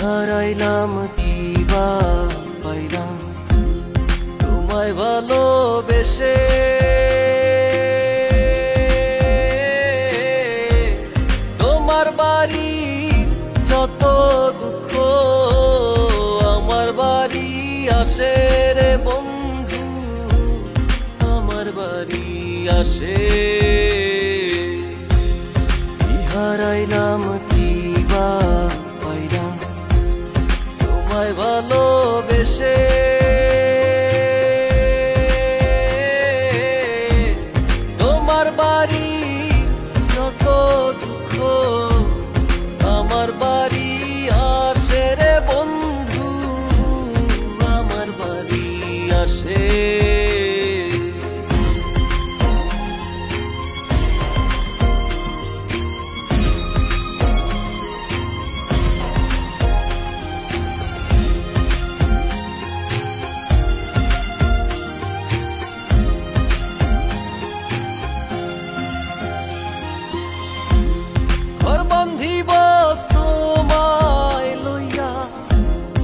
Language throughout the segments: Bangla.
হারাইলাম কি বা পাইলাম তোমায় ভালোবেসে। তোমার বাড়ি যত দুঃখ আমার বাড়ি আসে রে বন্ধু, আমার বাড়ি আসে। হারাইলাম কি বা পাইলাম তোমায় ভালোবেসে। তোমার বাড়ি যত দুঃখ আমার বাড়ি আসে রে বন্ধু, আমার বাড়ি আসে। বন্ধিব তোমায় লইয়া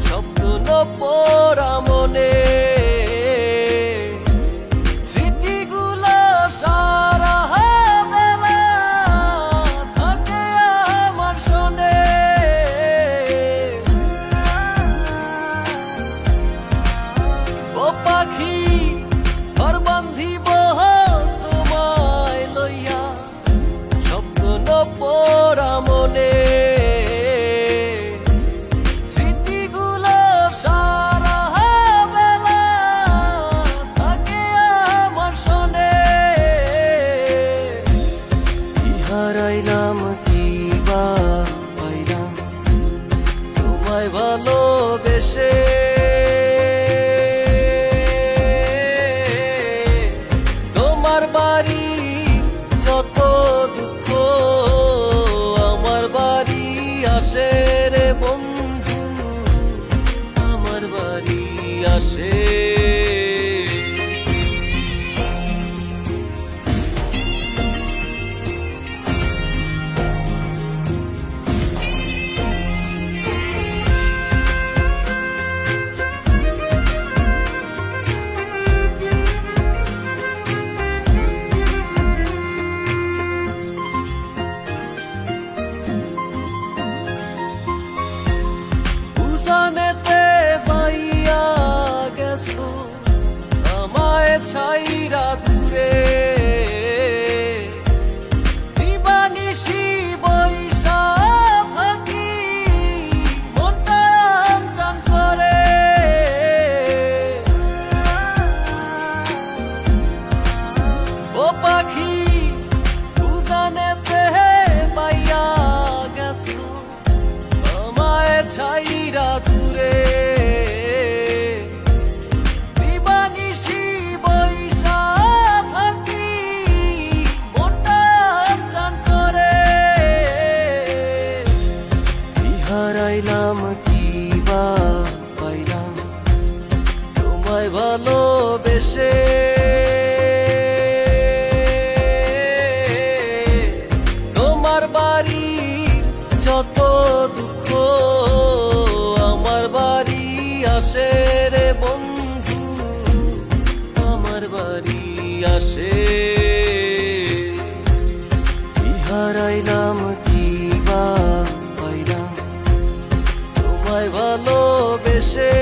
স্বপ্ন পোড়া মনে, স্মৃতিগুলো সারা বেলা থাকে আমার শোনে। ও পাখি ঘর বান্ধিব তোমায় লইয়া স্বপ্ন পোড়া মনে, স্মৃতিগুলো সারা বেলা থাকে আমার শোনে। হারাইলাম কি বা পাইলাম তোমায় ভালোবেসে। তোমার বাড়ি যত দুঃখ আমার বাড়ি আসে রে বন্ধু, আমার বাড়ি আসে। উজানেতে পাইয়া গেছো আমায় ছাইরা দূরে, দিবানিশি বৈশা থাকি মনটা আনচান করে। ও পাখি উজানেতে পাইয়া গেছো আমায় ছাইরা দূরে, দিবানিশি বৈশা থাকি মনটা আনচান করে। হারাইলাম কি বা পাইলাম তোমায় ভালোবেসে। তোমার বাড়ি যত দুঃখ আমার বাড়ি আসে রে বন্ধু, আমার বাড়ি আসে। হারাইলাম কি বা পাইলাম তোমায় ভালোবেসে।